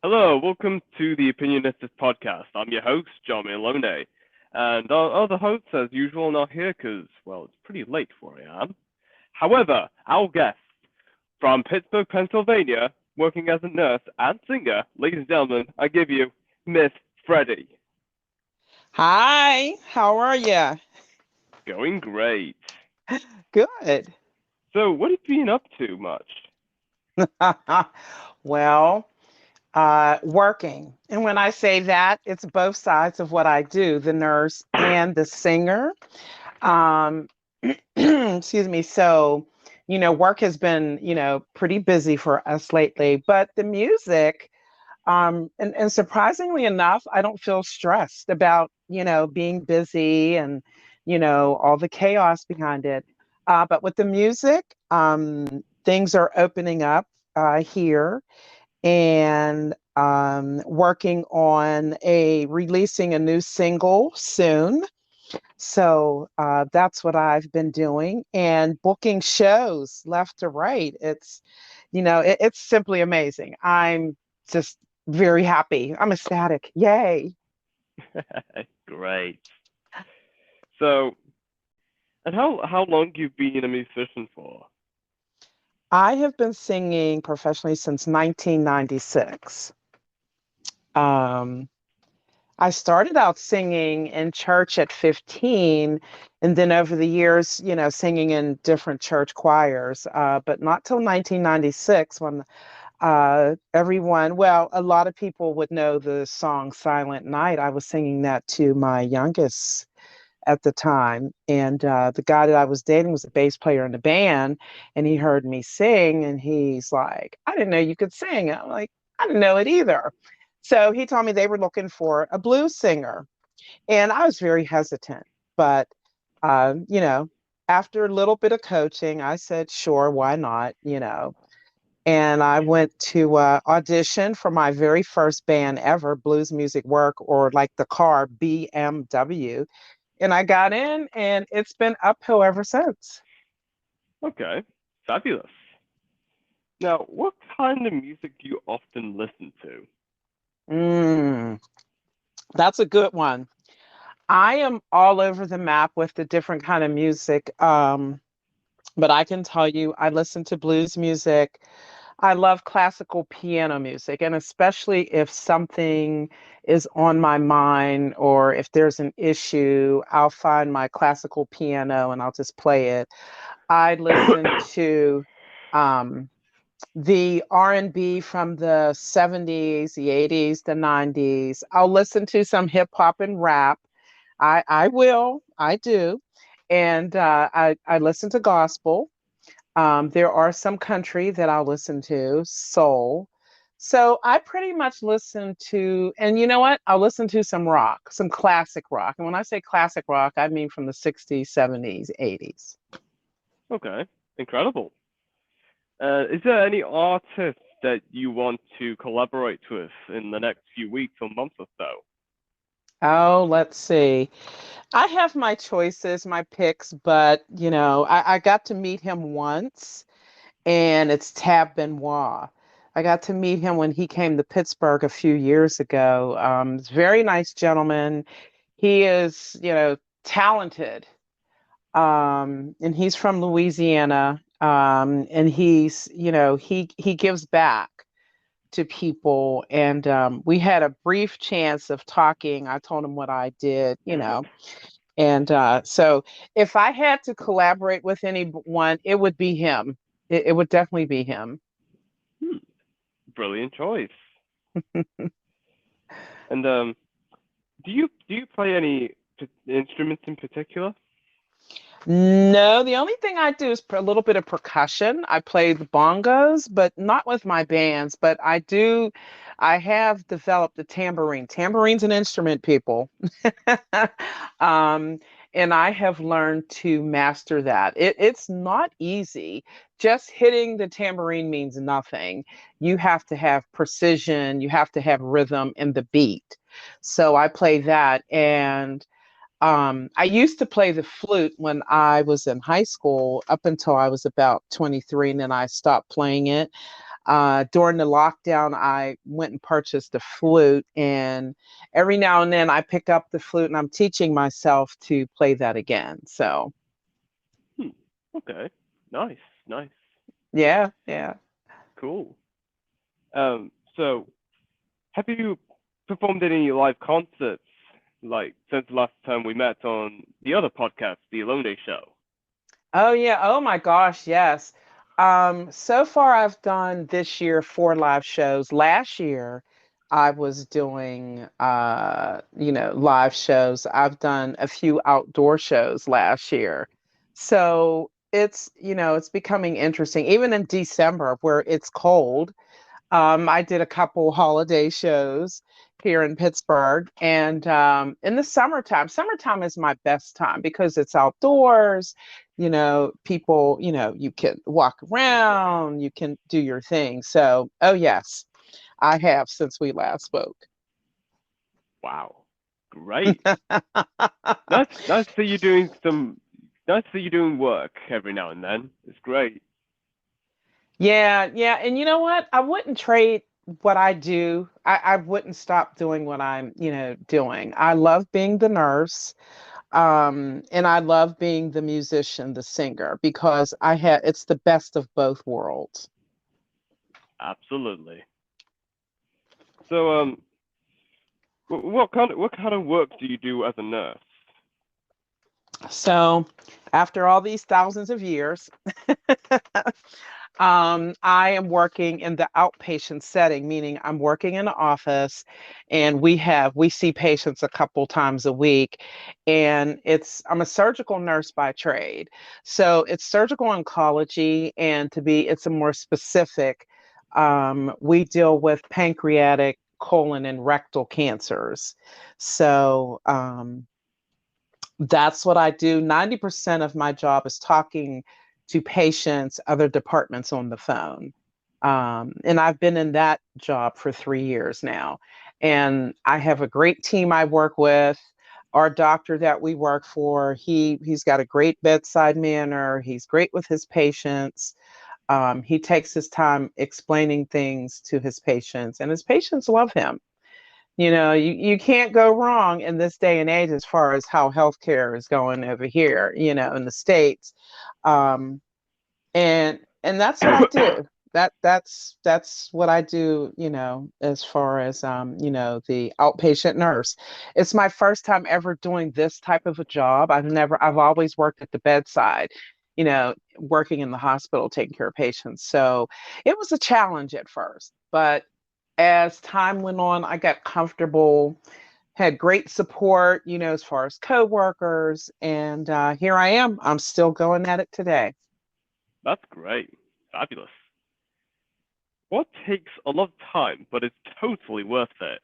Hello, welcome to the Opinionistas podcast. I'm your host, John Malone, and our other hosts, as usual, are not here because, well, it's pretty late where I am. However, our guest from Pittsburgh, Pennsylvania, working as a nurse and singer, ladies and gentlemen, I give you Miss Freddye. Hi, how are you? Going great. Good. So, what have you been up to much? Well, working. And when I say that, it's both sides of what I do, the nurse and the singer. Um, excuse me. So, work has been, pretty busy for us lately, but the music, and surprisingly enough, I don't feel stressed about, being busy and, all the chaos behind it. But with the music, things are opening up here and working on a releasing a new single soon. So that's what I've been doing and booking shows left to right. It's simply amazing. I'm just very happy. I'm ecstatic. Yay. Great. So, and how long you've been a musician for? I have been singing professionally since 1996. Um, I started out singing in church at 15, and then over the years, singing in different church choirs, but not till 1996 when a lot of people would know the song Silent Night. I was singing that to my youngest at the time. And the guy that I was dating was a bass player in the band, and he heard me sing, and he's like, I didn't know you could sing. I'm like, I didn't know it either. So he told me they were looking for a blues singer. And I was very hesitant. But, uh, you know, after a little bit of coaching, I said, sure, why not. And I went to audition for my very first band ever, Blues Music Work, or like the car BMW. And I got in, and it's been uphill ever since. Okay, fabulous. Now, what kind of music do you often listen to? Mm, that's a good one. I am all over the map with the different kind of music. But I can tell you, I listen to blues music. I love classical piano music, and especially if something is on my mind or if there's an issue, I'll find my classical piano and I'll just play it. I listen to um, the R&B from the 70s, the 80s, the 90s. I'll listen to some hip hop and rap. I do. And I listen to gospel. There are some country that I'll listen to, soul. So I pretty much listen to, and you know what? I'll listen to some rock, some classic rock. And when I say classic rock, I mean from the 60s, 70s, 80s. Okay, incredible. Is there any artist that you want to collaborate with in the next few weeks or months or so? Oh, let's see. I have my choices, my picks, but I got to meet him once, and it's Tab Benoit. I got to meet him when he came to Pittsburgh a few years ago. He's a very nice gentleman. He is, talented, and he's from Louisiana. And he gives back to people. And we had a brief chance of talking. I told him what I did. And so if I had to collaborate with anyone, it would be him. It would definitely be him. Hmm, brilliant choice. And do you play any instruments in particular? No, the only thing I do is a little bit of percussion. I play the bongos, but not with my bands. But I have developed the tambourine. Tambourine's an instrument, people. um, and I have learned to master that. It's not easy. Just hitting the tambourine means nothing. You have to have precision, you have to have rhythm and the beat. So I play that. And I used to play the flute when I was in high school up until I was about 23, and then I stopped playing it. During the lockdown, I went and purchased a flute, and every now and then I pick up the flute and I'm teaching myself to play that again. So, Hmm. Okay. Nice. Nice. yeah, yeah. Cool. So have you performed any live concerts like since the last time we met on the other podcast, the Alone Day Show? Oh yeah. Oh my gosh, yes. So far I've done this year 4 live shows. Last year I was doing live shows. I've done a few outdoor shows last year. So it's becoming interesting. Even in December where it's cold, I did a couple holiday shows here in Pittsburgh. And in the summertime is my best time because it's outdoors. People, you can walk around, you can do your thing. So, oh, yes, I have since we last spoke. Wow. Great. Nice to see you doing some nice to see you doing work every now and then. It's great. Yeah, yeah. And you know what? I wouldn't trade what I do. I wouldn't stop doing what I'm, doing. I love being the nurse. And I love being the musician, the singer, because it's the best of both worlds. Absolutely. So what kind of work do you do as a nurse? So after all these thousands of years, I am working in the outpatient setting, meaning I'm working in an office and we see patients a couple times a week. And I'm a surgical nurse by trade. So it's surgical oncology, and it's a more specific, we deal with pancreatic, colon, and rectal cancers. So, that's what I do. 90% of my job is talking to patients, other departments on the phone. And I've been in that job for 3 years now. And I have a great team I work with. Our doctor that we work for, he's got a great bedside manner. He's great with his patients. He takes his time explaining things to his patients, and his patients love him. You can't go wrong in this day and age as far as how healthcare is going over here, in the States. Um, and that's what I do. That's what I do, as far as the outpatient nurse. It's my first time ever doing this type of a job. I've always worked at the bedside, working in the hospital taking care of patients. So it was a challenge at first, but as time went on, I got comfortable, had great support, as far as coworkers, and here I am. I'm still going at it today. That's great. Fabulous. What takes a lot of time but is totally worth it?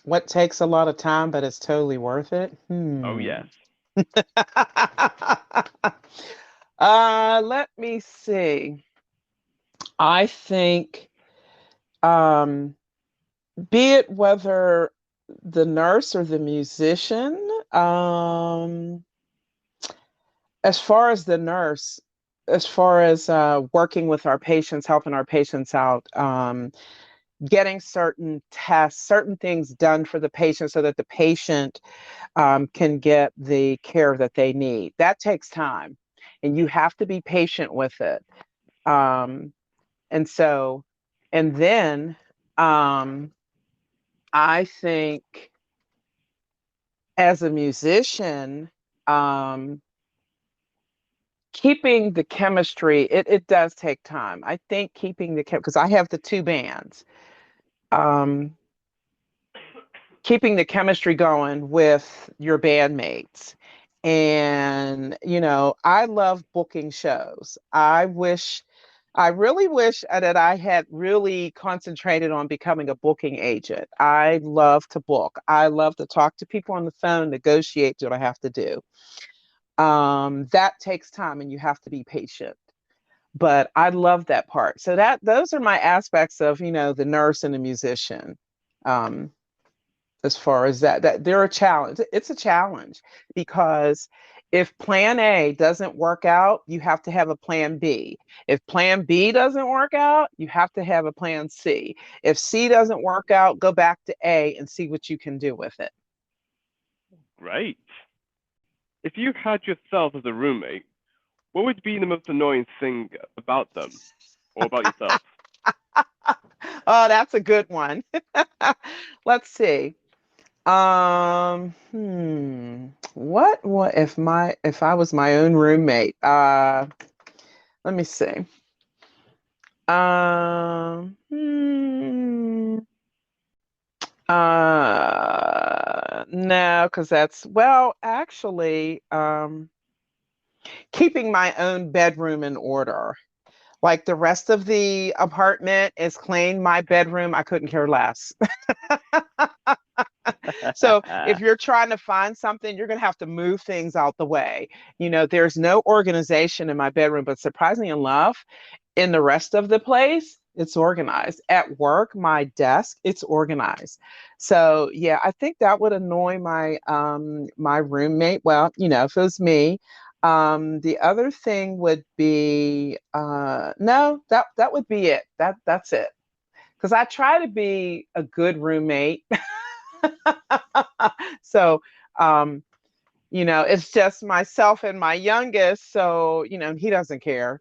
What takes a lot of time, but it's totally worth it? Oh yes. Let me see. I think, um, be it whether the nurse or the musician, um, as far as the nurse, as far as working with our patients, helping our patients out, getting certain tests, certain things done for the patient so that the patient can get the care that they need. That takes time, and you have to be patient with it. Um, and so, and then um, I think as a musician, um, keeping the chemistry, it does take time. I think keeping the because I have the two bands. Um, Keeping the chemistry going with your bandmates. And, I love booking shows. I really wish that I had really concentrated on becoming a booking agent. I love to book. I love to talk to people on the phone, negotiate what I have to do. That takes time and you have to be patient. But I love that part. So those are my aspects of, the nurse and the musician. Um, as far as that they're a challenge. It's a challenge because If plan A doesn't work out, you have to have a plan B. If plan B doesn't work out, you have to have a plan C. If C doesn't work out, go back to A and see what you can do with it. Great. If you had yourself as a roommate, what would be the most annoying thing about them or about yourself? Oh, that's a good one. Let's see. What if I was my own roommate? Let me see. Um, hmm, no, because actually, keeping my own bedroom in order. Like the rest of the apartment is clean. My bedroom, I couldn't care less. So if you're trying to find something, you're going to have to move things out the way. There's no organization in my bedroom, but surprisingly enough, in the rest of the place, it's organized. At work, my desk, it's organized. So yeah, I think that would annoy my roommate. Well, if it was me. The other thing would be no, that would be it. That's it. Because I try to be a good roommate. So, um, it's just myself and my youngest. So, he doesn't care.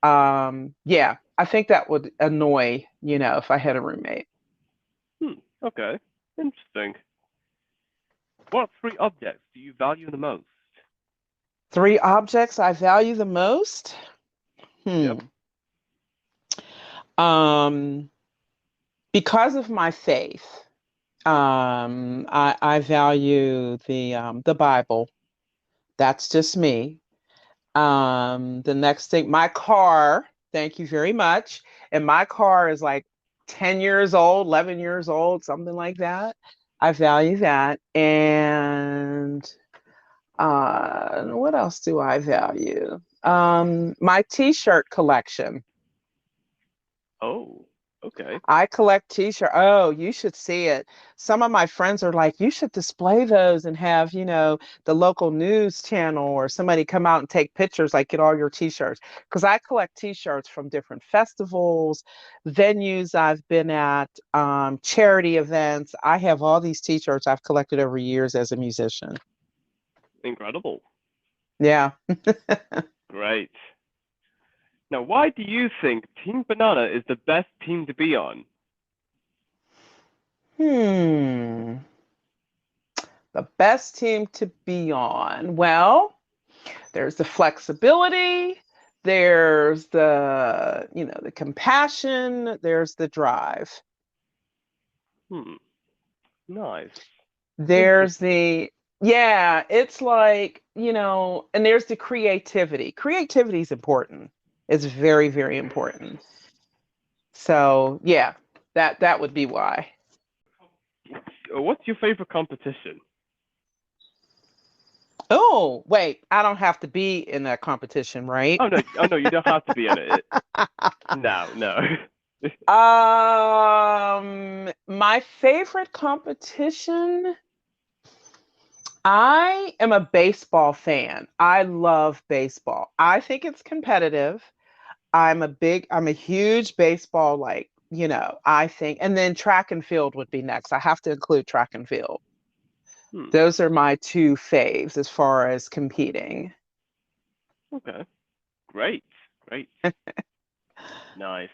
Yeah, I think that would annoy, if I had a roommate. Okay, interesting. What three objects do you value the most? Three objects I value the most. Yep. Um, because of my faith, I value the Bible. That's just me. The next thing, my car, thank you very much. And my car is like 10 years old, 11 years old, something like that. I value that. And what else do I value? My t-shirt collection. Oh, okay. I collect t-shirts. Oh, you should see it. Some of my friends are like, you should display those and have, the local news channel or somebody come out and take pictures, like get all your t-shirts. Because I collect t-shirts from different festivals, venues I've been at, charity events. I have all these t-shirts I've collected over years as a musician. Incredible. Yeah. Great. Now, why do you think Team Banana is the best team to be on? Hmm. The best team to be on. Well, there's the flexibility, there's the compassion, there's the drive. Hmm. Nice. There's Interesting. the yeah, it's like, and there's the creativity. Creativity is important. It's very, very important. So, yeah, that would be why. What's your favorite competition? Oh, wait, I don't have to be in that competition, right? Oh no, you don't have to be in it. No, no. My favorite competition, I am a baseball fan. I love baseball. I think it's competitive. I'm a huge baseball, like, I think, and then track and field would be next. I have to include track and field. Hmm. Those are my two faves as far as competing. Okay. Great. Great. Nice.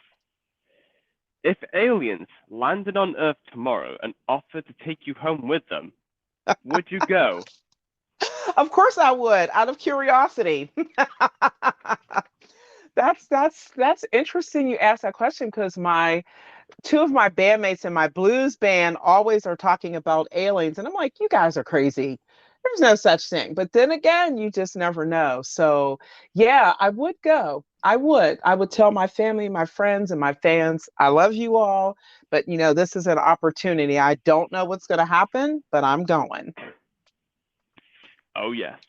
If aliens landed on Earth tomorrow and offered to take you home with them, would you go? Of course I would, out of curiosity. That's interesting you asked that question because my two of my bandmates in my blues band always are talking about aliens, and I'm like, you guys are crazy. There's no such thing. But then again, you just never know. So yeah, I would go. I would tell my family, my friends, and my fans, I love you all, but this is an opportunity. I don't know what's going to happen, but I'm going. Oh yes.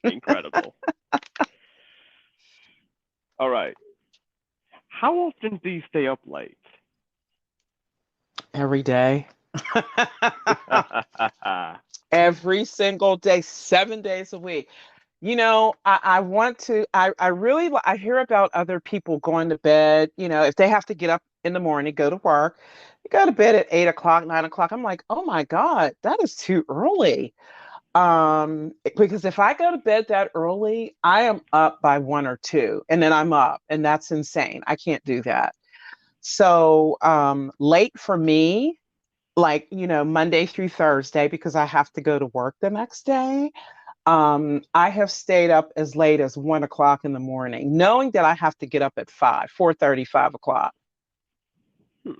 Incredible. All right. How often do you stay up late? Every day. Every single day, 7 days a week. I want to, I really, I hear about other people going to bed, if they have to get up in the morning, go to work, they go to bed at 8 o'clock, 9 o'clock. I'm like, oh my God, that is too early. Because if I go to bed that early, I am up by 1 or 2, and then I'm up, and that's insane. I can't do that. So, late for me, like, Monday through Thursday, because I have to go to work the next day. I have stayed up as late as 1 o'clock in the morning, knowing that I have to get up at 4:30, 5 o'clock. Hmm.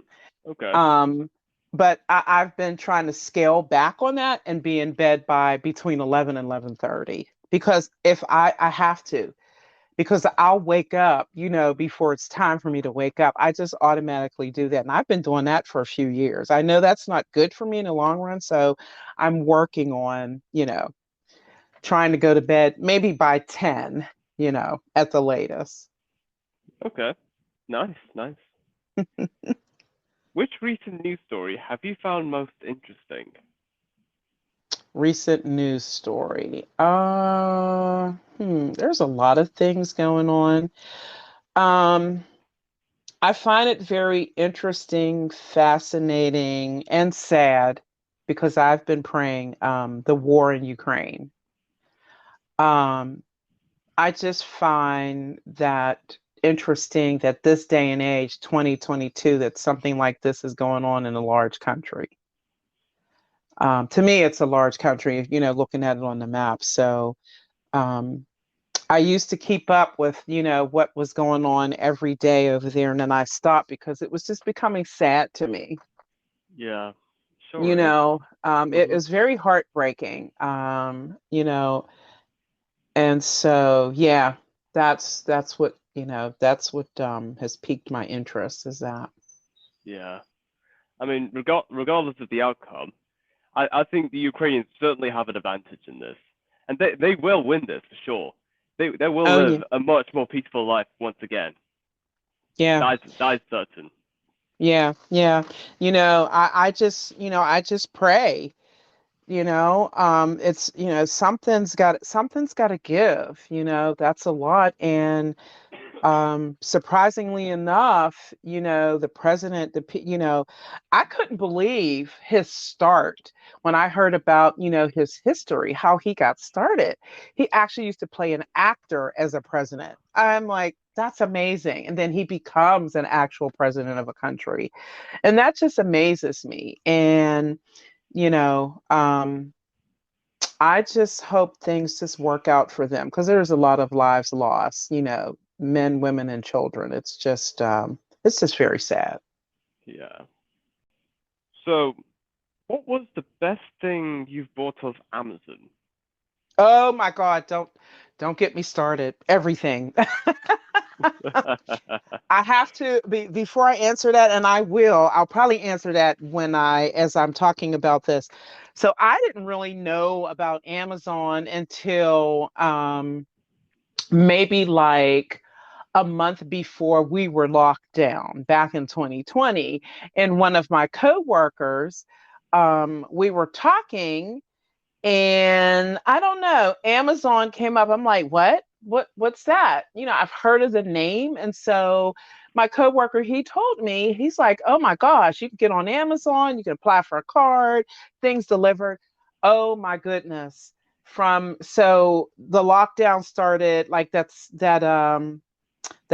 Okay. Um, but I've been trying to scale back on that and be in bed by between 11 and 11:30, because if I have to, because I'll wake up, before it's time for me to wake up. I just automatically do that. And I've been doing that for a few years. I know that's not good for me in the long run. So I'm working on, trying to go to bed maybe by 10, at the latest. Okay. Nice, nice. Which recent news story have you found most interesting? Recent news story. There's a lot of things going on. Um, I find it very interesting, fascinating, and sad because I've been praying the war in Ukraine. Um, I just find that interesting that this day and age, 2022, that something like this is going on in a large country. To me, it's a large country, looking at it on the map. So um, I used to keep up with, what was going on every day over there. And then I stopped because it was just becoming sad to me. Yeah, sure is. It Mm-hmm. is very heartbreaking, and so, yeah, that's what has piqued my interest, is that. Yeah. I mean, regardless of the outcome, I think the Ukrainians certainly have an advantage in this, and they will win this for sure. They will Oh live yeah, a much more peaceful life once again. yeah, That is certain. yeah, yeah. I just pray. It's something's got to give. That's a lot. And surprisingly enough, the president, I couldn't believe his start when I heard about, his history, how he got started. He actually used to play an actor as a president. I'm like, that's amazing. And then he becomes an actual president of a country. And that just amazes me. And, you know, um, I just hope things just work out for them, because there's a lot of lives lost, men, women, and children. It's just very sad. Yeah. So, what was the best thing you've bought off Amazon? Oh my God, don't get me started. Everything. I have to before I answer that, and I'll probably answer that as I'm talking about this. So I didn't really know about Amazon until maybe like a month before we were locked down back in 2020. And one of my coworkers, we were talking, and I don't know, Amazon came up. I'm like, what? What's that? I've heard of the name. And so my coworker, he told me, he's like, oh my gosh, you can get on Amazon, you can apply for a card, things delivered. Oh my goodness. So the lockdown started, like, that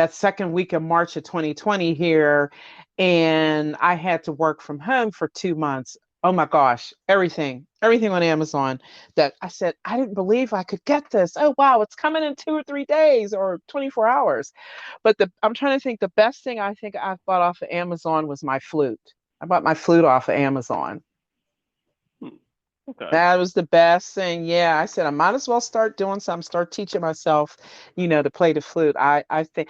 second week of March of 2020 here, and I had to work from home for 2 months. Oh my gosh, everything on Amazon, that I said, I didn't believe I could get this. Oh wow, it's coming in 2 or 3 days or 24 hours. But I'm trying to think, the best thing I think I've bought off of Amazon was my flute. I bought my flute off of Amazon. Hmm. Okay. That was the best thing. Yeah, I said I might as well start doing something, start teaching myself, to play the flute. I think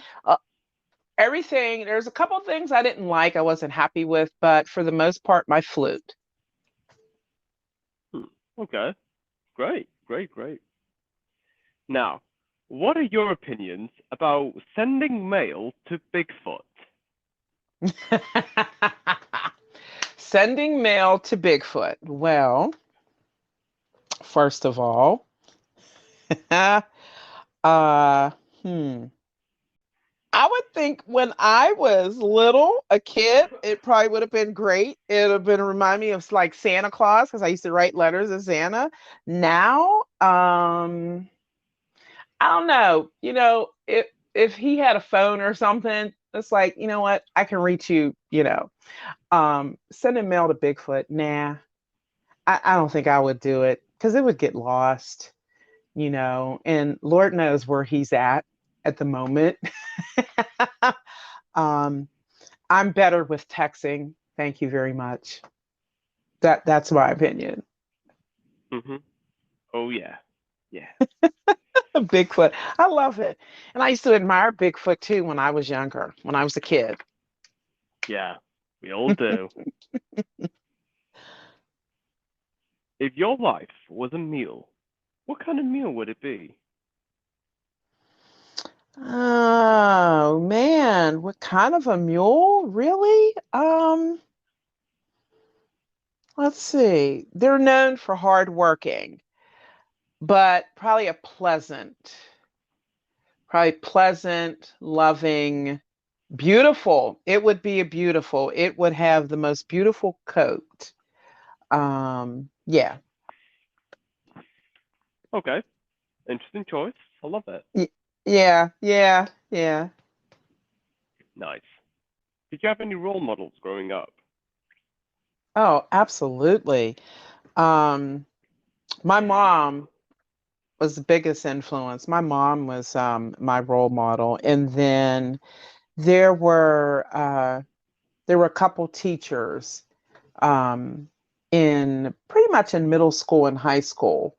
everything. There's a couple of things I didn't like, I wasn't happy with, but for the most part, my flute. Hmm. Okay. Great. Great. Great. Now, what are your opinions about sending mail to Bigfoot? Sending mail to Bigfoot. Well, first of all, Uh, hmm. I would think when I was little, a kid, it probably would have been great. It would have been remind me of like Santa Claus because I used to write letters to Santa. Now, I don't know. If he had a phone or something, it's like, you know what, I can reach you. Sending mail to Bigfoot. Nah, I don't think I would do it because it would get lost. And Lord knows where he's at the moment. um, I'm better with texting. Thank you very much. That's my opinion. Hmm. Oh yeah, yeah, Bigfoot. I love it. And I used to admire Bigfoot too when I was younger, when I was a kid. yeah. We all do. If your life was a meal, what kind of meal would it be? Oh man, what kind of a mule? Really? Let's see. They're known for hard working, but probably pleasant, loving, beautiful. It would be a beautiful. It would have the most beautiful coat. Yeah. Okay, interesting choice. I love it. Y- yeah, yeah, yeah. Nice. Did you have any role models growing up? Oh, absolutely. Um, my mom was the biggest influence. My mom was my role model, and then there were uh, there were a couple teachers um, in pretty much in middle school and high school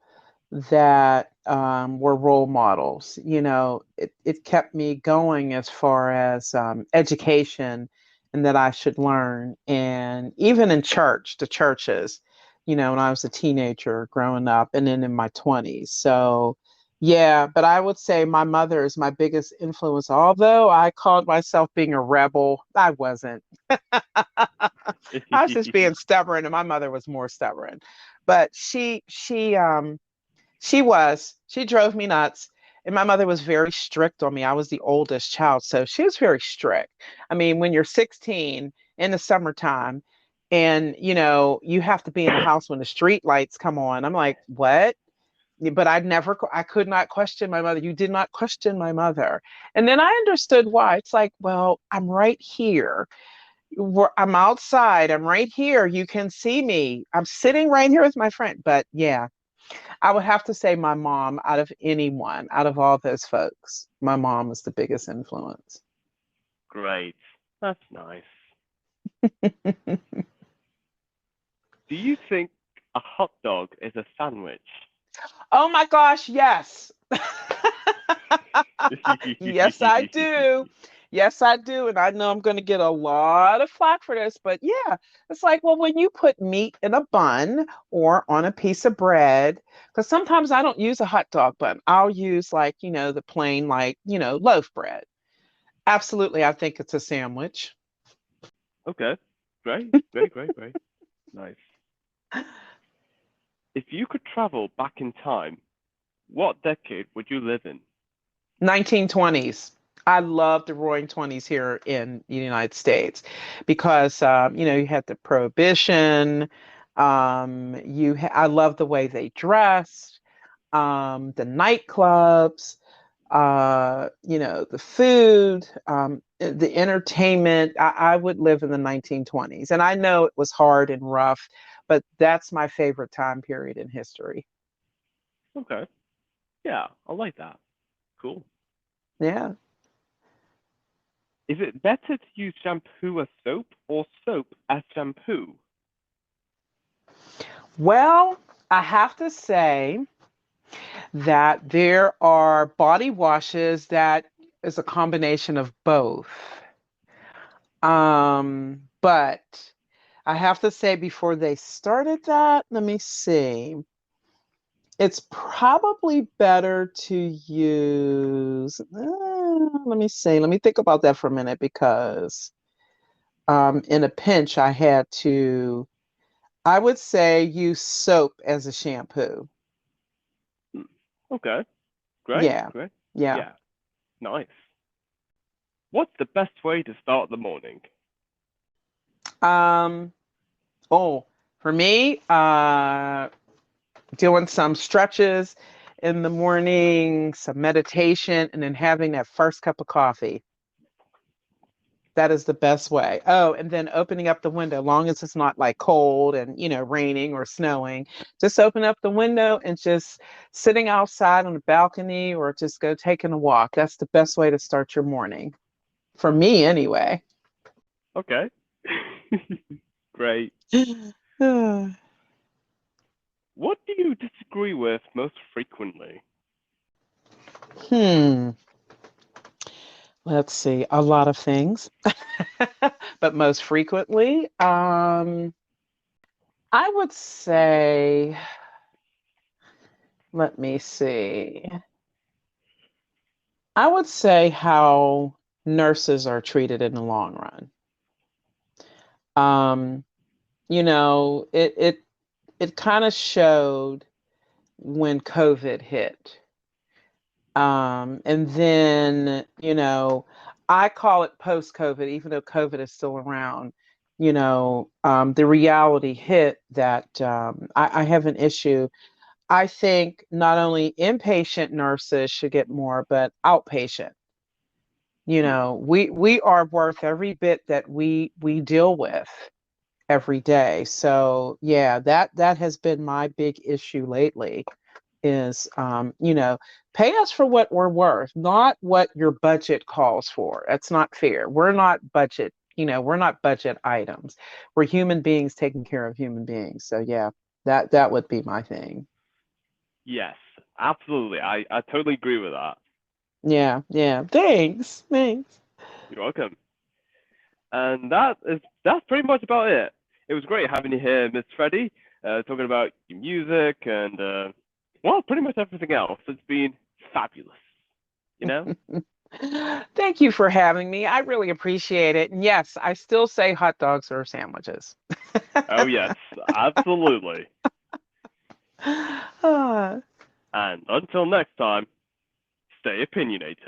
that were role models. It kept me going as far as education and that I should learn. And even in the churches, when I was a teenager growing up and then in my 20s. So, yeah, but I would say my mother is my biggest influence. Although I called myself being a rebel, I wasn't. I was just being stubborn, and my mother was more stubborn. But she drove me nuts. And my mother was very strict on me. I was the oldest child. So she was very strict. I mean, when you're 16 in the summertime and, you have to be in the house when the street lights come on, I'm like, what? But I could not question my mother. You did not question my mother. And then I understood why. It's like, well, I'm right here. I'm outside. I'm right here. You can see me. I'm sitting right here with my friend. But yeah, I would have to say my mom, out of anyone, out of all those folks, my mom was the biggest influence. Great. That's nice. Do you think a hot dog is a sandwich? Oh my gosh, yes. Yes, I do. Yes, I do. And I know I'm going to get a lot of flack for this, but yeah, it's like, well, when you put meat in a bun or on a piece of bread, because sometimes I don't use a hot dog bun, I'll use like, the plain, like, loaf bread. Absolutely, I think it's a sandwich. Okay. Great, great, great, great. Nice. If you could travel back in time, what decade would you live in? 1920s. I love the roaring 20s here in the United States because, you had the prohibition. I love the way they dressed, the nightclubs, the food, the entertainment. I would live in the 1920s. And I know it was hard and rough, but that's my favorite time period in history. Okay. Yeah, I like that. Cool. Yeah. Is it better to use shampoo as soap or soap as shampoo? Well, I have to say that there are body washes that is a combination of both. But I have to say before they started that, let me see. It's probably better to use, let me see, let me think about that for a minute because in a pinch, I would say use soap as a shampoo. Hmm. Okay. Great, Yeah. great. Yeah. Yeah, nice. What's the best way to start the morning? Um, oh, for me, doing some stretches in the morning, some meditation, and then having that first cup of coffee. That is the best way. Oh, and then opening up the window, long as it's not like cold and, raining or snowing. Just open up the window and just sitting outside on the balcony or just go taking a walk. That's the best way to start your morning. For me, anyway. Okay. Great. What do you disagree with most frequently? Hmm. Let's see. A lot of things. But most frequently, I would say, let me see. I would say how nurses are treated in the long run. Um, it kind of showed when COVID hit. And then, I call it post-COVID, even though COVID is still around. The reality hit that I have an issue. I think not only inpatient nurses should get more, but outpatient. Hmm. We are worth every bit that we deal with every day. So yeah, that has been my big issue lately is pay us for what we're worth, not what your budget calls for. That's not fair. We're not budget items. We're human beings taking care of human beings. So yeah, that would be my thing. Yes, absolutely. I totally agree with that. Yeah, yeah. Thanks. Thanks. You're welcome. And that's pretty much about it. It was great having you here, Miss Freddie, talking about your music and well, pretty much everything else. It's been fabulous. You know? Thank you for having me. I really appreciate it. And yes, I still say hot dogs or sandwiches. Oh yes, absolutely. Ah. And until next time, stay opinionated.